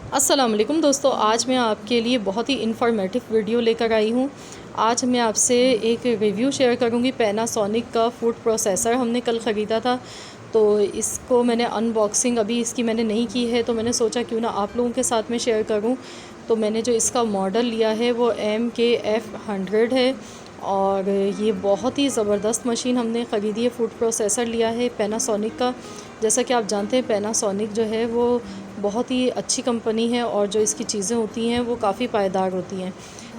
अस्सलाम वालेकुम दोस्तों, आज मैं आपके लिए बहुत ही इन्फॉर्मेटिव वीडियो लेकर आई हूँ। आज मैं आपसे एक रिव्यू शेयर करूँगी। पैनासोनिक का फूड प्रोसेसर हमने कल ख़रीदा था, तो इसको मैंने अनबॉक्सिंग अभी इसकी मैंने नहीं की है, तो मैंने सोचा क्यों ना आप लोगों के साथ में शेयर करूँ। तो मैंने जो इसका मॉडल लिया है वो MKF100 है और ये बहुत ही ज़बरदस्त मशीन हमने ख़रीदी है। फूड प्रोसेसर लिया है पैनासोनिक का। जैसा कि आप जानते हैं पैनासोनिक जो है वो बहुत ही अच्छी कंपनी है और जो इसकी चीज़ें होती हैं वो काफ़ी पायदार होती हैं।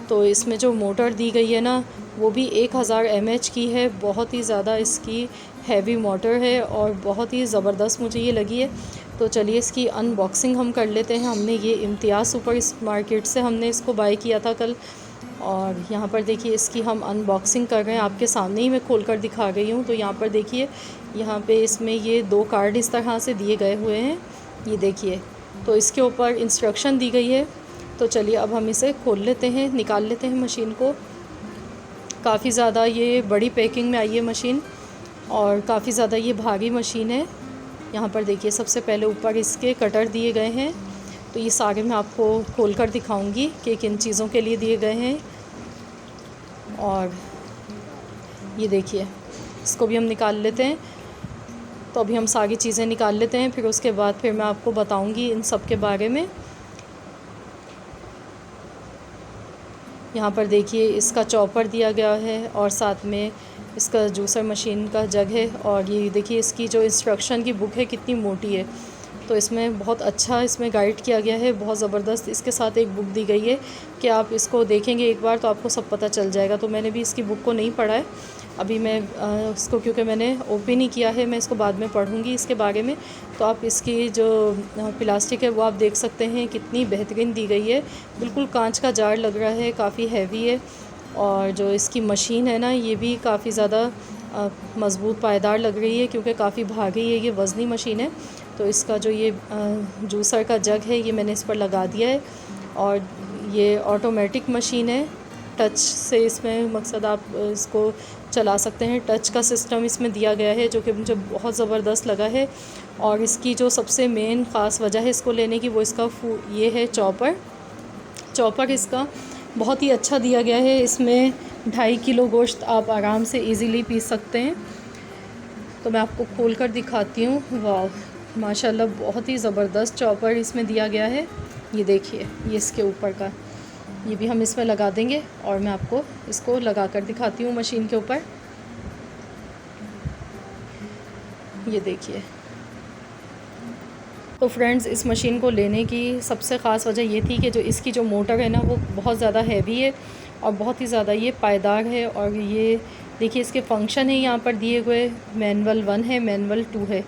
तो इसमें जो मोटर दी गई है ना, वो भी 1000 mAh की है। बहुत ही ज़्यादा इसकी हैवी मोटर है और बहुत ही ज़बरदस्त मुझे ये लगी है। तो चलिए इसकी अनबॉक्सिंग हम कर लेते हैं। हमने ये इम्तियाज़ सुपर मार्केट से हमने इसको बाय किया था कल। और यहाँ पर देखिए इसकी हम अनबॉक्सिंग कर रहे हैं, आपके सामने ही मैं खोल कर दिखा गई हूँ। तो यहाँ पर देखिए, यहाँ पे इसमें ये 2 कार्ड इस तरह से दिए गए हुए हैं, ये देखिए। तो इसके ऊपर इंस्ट्रक्शन दी गई है। तो चलिए अब हम इसे खोल लेते हैं, निकाल लेते हैं मशीन को। काफ़ी ज़्यादा ये बड़ी पैकिंग में आई है मशीन और काफ़ी ज़्यादा ये भारी मशीन है। यहाँ पर देखिए सबसे पहले ऊपर इसके कटर दिए गए हैं। तो ये सारे मैं आपको खोल कर दिखाऊंगी कि किन चीज़ों के लिए दिए गए हैं। और ये देखिए, इसको भी हम निकाल लेते हैं। तो अभी हम सारी चीज़ें निकाल लेते हैं, फिर उसके बाद फिर मैं आपको बताऊंगी इन सब के बारे में। यहाँ पर देखिए इसका चॉपर दिया गया है और साथ में इसका जूसर मशीन का जग है। और ये देखिए इसकी जो इंस्ट्रक्शन की बुक है कितनी मोटी है। तो इसमें बहुत अच्छा इसमें गाइड किया गया है, बहुत ज़बरदस्त। इसके साथ एक बुक दी गई है कि आप इसको देखेंगे एक बार तो आपको सब पता चल जाएगा। तो मैंने भी इसकी बुक को नहीं पढ़ा है अभी। मैं इसको क्योंकि मैंने ओपन ही किया है, मैं इसको बाद में पढ़ूँगी इसके बारे में। तो आप इसकी जो प्लास्टिक है वो आप देख सकते हैं कितनी बेहतरीन दी गई है। बिल्कुल कांच का जार लग रहा है, काफ़ी हैवी है। और जो इसकी मशीन है ना, ये भी काफ़ी ज़्यादा मज़बूत पायदार लग रही है क्योंकि काफ़ी भारी है, ये वज़नी मशीन है। तो इसका जो ये जूसर का जग है ये मैंने इस पर लगा दिया है। और ये ऑटोमेटिक मशीन है, टच से इसमें मकसद आप इसको चला सकते हैं। टच का सिस्टम इसमें दिया गया है जो कि मुझे बहुत ज़बरदस्त लगा है। और इसकी जो सबसे मेन ख़ास वजह है इसको लेने की, वो इसका ये है चॉपर इसका बहुत ही अच्छा दिया गया है। इसमें 2.5 किलो गोश्त आप आराम से इजीली पीस सकते हैं। तो मैं आपको खोल कर दिखाती हूँ। वाह, माशाल्लाह बहुत ही ज़बरदस्त चॉपर इसमें दिया गया है। ये देखिए, ये इसके ऊपर का, ये भी हम इसमें लगा देंगे और मैं आपको इसको लगा कर दिखाती हूँ मशीन के ऊपर। ये देखिए। तो फ्रेंड्स, इस मशीन को लेने की सबसे ख़ास वजह ये थी कि जो इसकी जो मोटर है ना वो बहुत ज़्यादा हैवी है और बहुत ही ज़्यादा ये पायदार है। और ये देखिए इसके फंक्शन है यहाँ पर दिए हुए, मैनुअल 1 है, मैनुअल 2 है।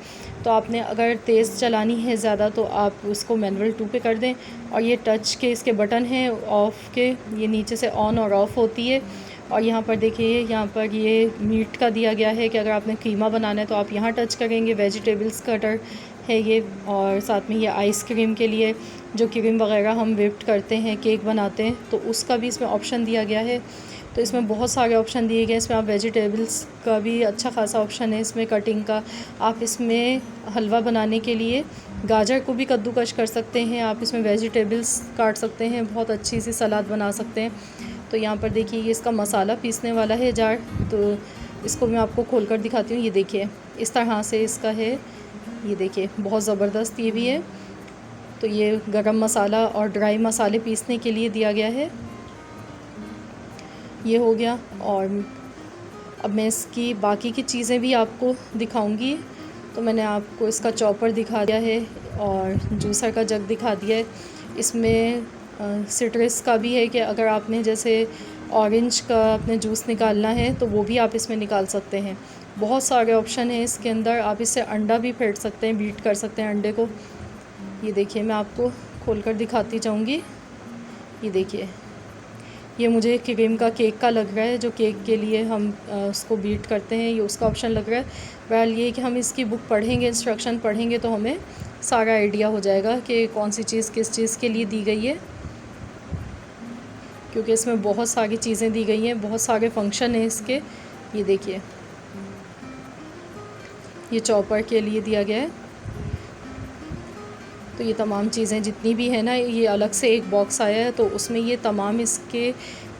तो आपने अगर तेज़ चलानी है ज़्यादा तो आप उसको मैनुअल 2 पे कर दें। और ये टच के इसके बटन हैं ऑफ़ के, ये नीचे से ऑन और ऑफ़ होती है। और यहाँ पर देखिए, यहाँ पर ये मीट का दिया गया है कि अगर आपने कीमा बनाना है तो आप यहाँ टच करेंगे। वेजिटेबल्स कटर है ये। और साथ में ये आइसक्रीम के लिए जो क्रीम वगैरह हम व्हिप्ड करते हैं, केक बनाते हैं, तो उसका भी इसमें ऑप्शन दिया गया है। तो इसमें बहुत सारे ऑप्शन दिए गए हैं। इसमें आप वेजिटेबल्स का भी अच्छा खासा ऑप्शन है इसमें, कटिंग का। आप इसमें हलवा बनाने के लिए गाजर को भी कद्दूकश कर सकते हैं, आप इसमें वेजिटेबल्स काट सकते हैं, बहुत अच्छी सी सलाद बना सकते हैं। तो यहाँ पर देखिए ये इसका मसाला पीसने वाला है जार। तो इसको मैं आपको खोल कर दिखाती हूँ। ये देखिए इस तरह से इसका है, ये देखिए बहुत ज़बरदस्त ये भी है। तो ये गरम मसाला और ड्राई मसाले पीसने के लिए दिया गया है, ये हो गया। और अब मैं इसकी बाकी की चीज़ें भी आपको दिखाऊंगी। तो मैंने आपको इसका चॉपर दिखा दिया है और जूसर का जग दिखा दिया है। इसमें सिट्रस का भी है कि अगर आपने जैसे ऑरेंज का अपने जूस निकालना है तो वो भी आप इसमें निकाल सकते हैं। बहुत सारे ऑप्शन हैं इसके अंदर। आप इससे अंडा भी फेंट सकते हैं, बीट कर सकते हैं अंडे को। ये देखिए मैं आपको खोल कर दिखाती जाऊँगी। ये देखिए, ये मुझे क्रीम का केक का लग रहा है, जो केक के लिए हम उसको बीट करते हैं, ये उसका ऑप्शन लग रहा है। बहरहाल ये कि हम इसकी बुक पढ़ेंगे, इंस्ट्रक्शन पढ़ेंगे तो हमें सारा आइडिया हो जाएगा कि कौन सी चीज़ किस चीज़ के लिए दी गई है, क्योंकि इसमें बहुत सारी चीज़ें दी गई हैं, बहुत सारे फंक्शन हैं इसके। ये देखिए, ये चॉपर के लिए दिया गया है। तो ये तमाम चीज़ें जितनी भी है ना, ये अलग से एक बॉक्स आया है, तो उसमें ये तमाम इसके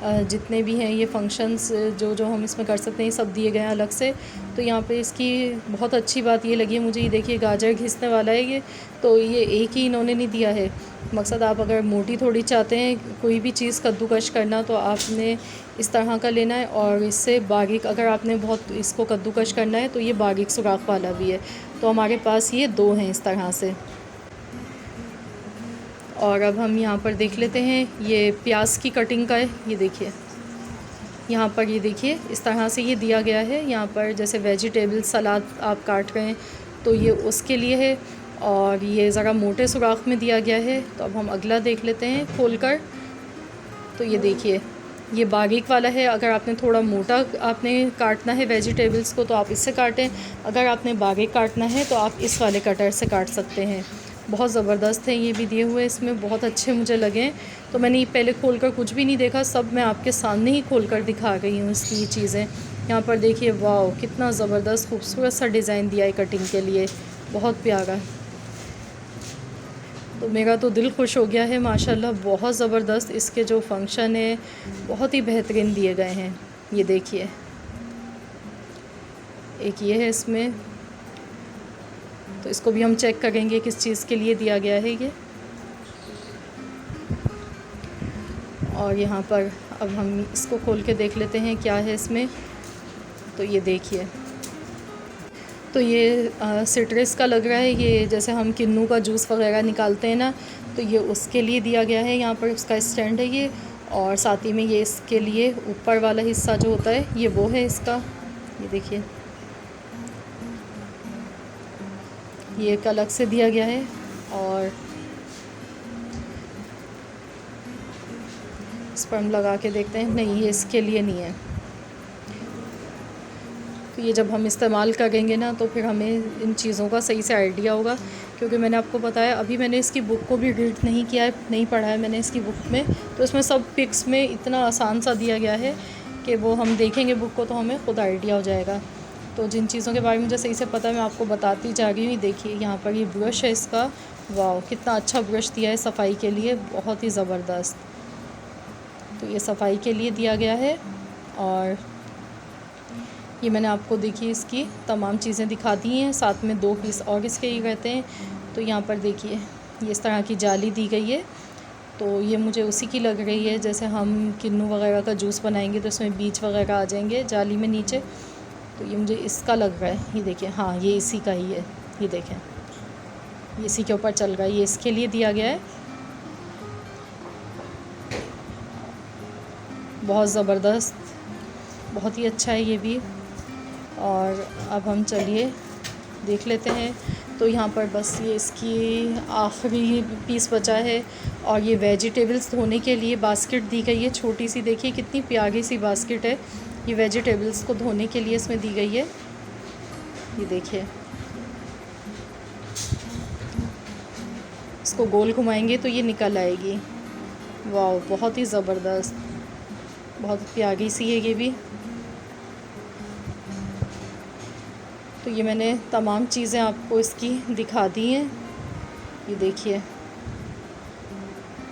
जितने भी हैं ये फंक्शंस जो जो हम इसमें कर सकते हैं सब दिए गए हैं अलग से। तो यहाँ पे इसकी बहुत अच्छी बात ये लगी है मुझे, ये देखिए गाजर घिसने वाला है ये, तो ये एक ही इन्होंने नहीं दिया है। मकसद आप अगर मोटी थोड़ी चाहते हैं कोई भी चीज़ कद्दूकश करना तो आपने इस तरह का लेना है, और इससे बारीक अगर आपने बहुत इसको कद्दूकश करना है तो ये बारीक सुराख वाला भी है। तो हमारे पास ये 2 हैं इस तरह से। और अब हम यहाँ पर देख लेते हैं, ये प्याज की कटिंग का है। ये देखिए यहाँ पर, ये देखिए इस तरह से ये दिया गया है। यहाँ पर जैसे वेजिटेबल सलाद आप काट रहे हैं तो ये उसके लिए है, और ये ज़रा मोटे सुराख में दिया गया है। तो अब हम अगला देख लेते हैं खोलकर। तो ये देखिए ये बारीक वाला है। अगर आपने थोड़ा मोटा आपने काटना है वेजिटेबल्स को तो आप इससे काटें, अगर आपने बारीक काटना है तो आप इस वाले कटर से काट सकते हैं। बहुत ज़बरदस्त है ये भी दिए हुए, इसमें बहुत अच्छे मुझे लगे। तो मैंने ये पहले खोलकर कुछ भी नहीं देखा, सब मैं आपके सामने ही खोलकर दिखा गई हूँ इसकी चीज़ें। यहाँ पर देखिए, वाह कितना ज़बरदस्त खूबसूरत सा डिज़ाइन दिया है कटिंग के लिए, बहुत प्यारा। तो मेरा तो दिल खुश हो गया है माशाल्लाह, बहुत ज़बरदस्त इसके जो फंक्शन है बहुत ही बेहतरीन दिए गए हैं। ये देखिए एक ये है इसमें, तो इसको भी हम चेक करेंगे किस चीज़ के लिए दिया गया है ये। और यहाँ पर अब हम इसको खोल के देख लेते हैं क्या है इसमें। तो ये देखिए, तो ये सिट्रस का लग रहा है, ये जैसे हम किन्नू का जूस वगैरह निकालते हैं ना, तो ये उसके लिए दिया गया है। यहाँ पर उसका स्टैंड है ये, और साथ ही में ये इसके लिए ऊपर वाला हिस्सा जो होता है ये वो है इसका। ये देखिए ये एक अलग से दिया गया है, और इस पर हम लगा के देखते हैं, नहीं ये इसके लिए नहीं है। तो ये जब हम इस्तेमाल करेंगे ना तो फिर हमें इन चीज़ों का सही से आइडिया होगा, क्योंकि मैंने आपको बताया अभी मैंने इसकी बुक को भी रीड नहीं किया है, नहीं पढ़ा है मैंने इसकी बुक में। तो इसमें सब पिक्स में इतना आसान सा दिया गया है कि वो हम देखेंगे बुक को तो हमें ख़ुद आइडिया हो जाएगा। तो जिन चीज़ों के बारे में मुझे सही से पता है मैं आपको बताती जा रही हूँ। देखिए यहाँ पर ये ब्रश है इसका, वाह कितना अच्छा ब्रश दिया है सफाई के लिए, बहुत ही ज़बरदस्त। तो ये सफाई के लिए दिया गया है, और ये मैंने आपको देखिए इसकी तमाम चीज़ें दिखा दी हैं, साथ में 2 पीस और इसके ही रहते हैं। तो यहाँ पर देखिए ये इस तरह की जाली दी गई है, तो ये मुझे उसी की लग रही है जैसे हम किन्नू वगैरह का जूस बनाएंगे तो इसमें बीज वगैरह आ जाएंगे जाली में नीचे। तो ये मुझे इसका लग रहा है, ये देखिए हाँ ये इसी का ही है। ये देखें ये इसी के ऊपर चल रहा है, ये इसके लिए दिया गया है। बहुत ज़बरदस्त, बहुत ही अच्छा है ये भी। और अब हम चलिए देख लेते हैं। तो यहाँ पर बस ये इसकी आखिरी पीस बचा है, और ये वेजिटेबल्स धोने के लिए बास्केट दी गई है छोटी सी, देखिए कितनी प्यारी सी बास्केट है। ये वेजिटेबल्स को धोने के लिए इसमें दी गई है। ये देखिए इसको गोल घुमाएंगे तो ये निकल आएगी। वाह बहुत ही ज़बरदस्त, बहुत प्यारी सी है ये भी। तो ये मैंने तमाम चीज़ें आपको इसकी दिखा दी हैं। ये देखिए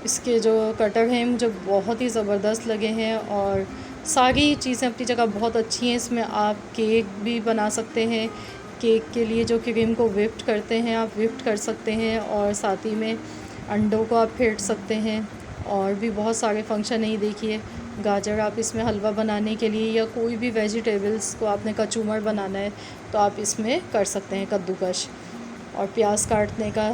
इसके जो कटर हैं मुझे बहुत ही ज़बरदस्त लगे हैं, और सारी चीज़ें अपनी जगह बहुत अच्छी हैं। इसमें आप केक भी बना सकते हैं, केक के लिए जो क्रीम को विप्ड करते हैं आप विप्ड कर सकते हैं, और साथ ही में अंडों को आप फेंट सकते हैं, और भी बहुत सारे फंक्शन है। ये देखिए गाजर आप इसमें हलवा बनाने के लिए, या कोई भी वेजिटेबल्स को आपने कचूमर बनाना है तो आप इसमें कर सकते हैं कद्दूकश। और प्याज काटने का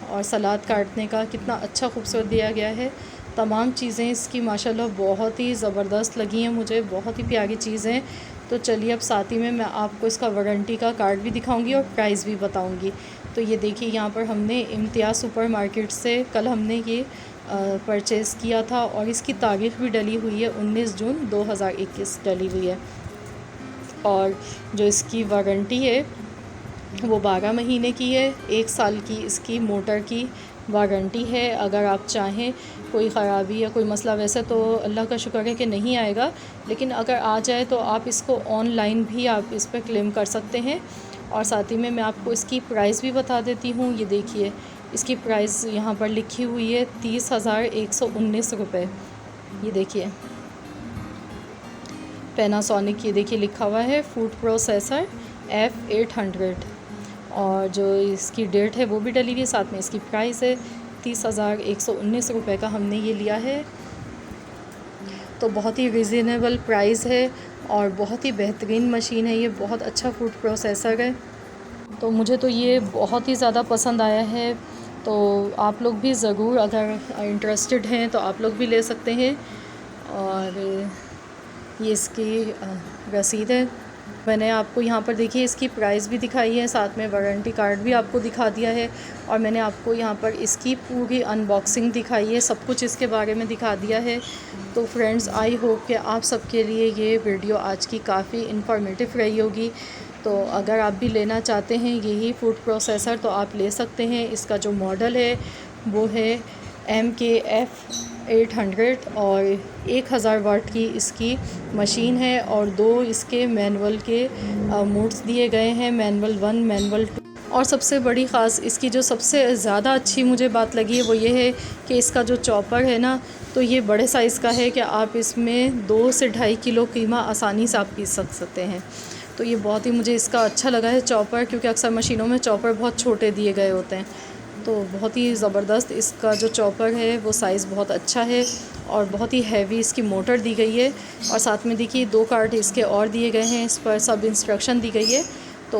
और सलाद काटने का कितना अच्छा खूबसूरत दिया गया है। तमाम चीज़ें इसकी माशाल्लाह बहुत ही ज़बरदस्त लगी हैं मुझे, बहुत ही प्यारी चीज़ हैं। तो चलिए अब साथ ही में मैं आपको इसका वारंटी का कार्ड भी दिखाऊंगी और प्राइस भी बताऊंगी। तो ये देखिए यहाँ पर हमने इम्तियाज़ सुपर मार्केट से कल हमने ये परचेज़ किया था, और इसकी तारीख़ भी डली हुई है 19 जून 2021 डली हुई है। और जो इसकी वारंटी है वो 12 महीने की है, 1 साल की इसकी मोटर की वारंटी है। अगर आप चाहें कोई ख़राबी या कोई मसला, वैसे तो अल्लाह का शुक्र है कि नहीं आएगा, लेकिन अगर आ जाए तो आप इसको ऑनलाइन भी आप इस पर क्लेम कर सकते हैं। और साथ ही में मैं आपको इसकी प्राइस भी बता देती हूँ। ये देखिए इसकी प्राइस यहाँ पर लिखी हुई है 30,119 रुपये। ये देखिए पैनासोनिक, ये देखिए लिखा हुआ है फूड प्रोसेसर F800, और जो इसकी डेट है वो भी डली हुई है, साथ में इसकी प्राइस है 30,119 रुपये का हमने ये लिया है। तो बहुत ही रिजनेबल प्राइस है और बहुत ही बेहतरीन मशीन है ये, बहुत अच्छा फूड प्रोसेसर है। तो मुझे तो ये बहुत ही ज़्यादा पसंद आया है। तो आप लोग भी ज़रूर अगर इंटरेस्टेड हैं तो आप लोग भी ले सकते हैं। और ये इसकी रसीद है, मैंने आपको यहाँ पर देखिए इसकी प्राइस भी दिखाई है, साथ में वारंटी कार्ड भी आपको दिखा दिया है, और मैंने आपको यहाँ पर इसकी पूरी अनबॉक्सिंग दिखाई है, सब कुछ इसके बारे में दिखा दिया है। तो फ्रेंड्स, आई होप कि आप सबके लिए ये वीडियो आज की काफ़ी इन्फॉर्मेटिव रही होगी। तो अगर आप भी लेना चाहते हैं यही फूड प्रोसेसर तो आप ले सकते हैं। इसका जो मॉडल है वो है MKF800 और 1000 वाट की इसकी मशीन है, और 2 इसके मैनुअल के मोड्स दिए गए हैं, मैनुअल 1, मैनुअल 2। और सबसे बड़ी ख़ास इसकी जो सबसे ज़्यादा अच्छी मुझे बात लगी है वो ये है कि इसका जो चॉपर है ना, तो ये बड़े साइज़ का है कि आप इसमें 2 से 2.5 किलो कीमा आसानी से आप पीस सकते हैं। तो ये बहुत ही मुझे इसका अच्छा लगा है चॉपर, क्योंकि अक्सर मशीनों में चॉपर बहुत छोटे दिए गए होते हैं। तो बहुत ही ज़बरदस्त इसका जो चॉपर है वो साइज़ बहुत अच्छा है, और बहुत ही हैवी इसकी मोटर दी गई है, और साथ में देखिए 2 कार्ड इसके और दिए गए हैं, इस पर सब इंस्ट्रक्शन दी गई है। तो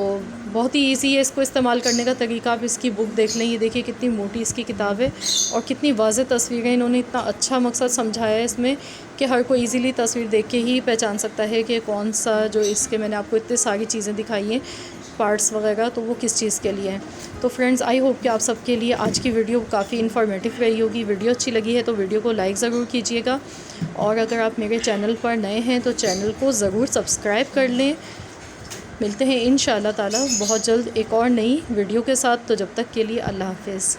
बहुत ही इजी है इसको इस्तेमाल करने का तरीका। आप इसकी बुक देख लें, ये देखिए कितनी मोटी इसकी किताब है और कितनी वाज़ेह तस्वीरें, इन्होंने इतना अच्छा मकसद समझाया है इसमें कि हर कोई इजीली तस्वीर देख के ही पहचान सकता है कि कौन सा जो इसके, मैंने आपको इतनी सारी चीज़ें दिखाई हैं पार्ट्स वगैरह, तो वो किस चीज़ के लिए हैं। तो फ्रेंड्स, आई होप कि आप सबके लिए आज की वीडियो काफ़ी इन्फॉर्मेटिव रही होगी। वीडियो अच्छी लगी है तो वीडियो को लाइक ज़रूर कीजिएगा, और अगर आप मेरे चैनल पर नए हैं तो चैनल को ज़रूर सब्सक्राइब कर लें। मिलते हैं इंशाअल्लाह ताला बहुत जल्द एक और नई वीडियो के साथ। तो जब तक के लिए अल्लाह हाफ़िज़।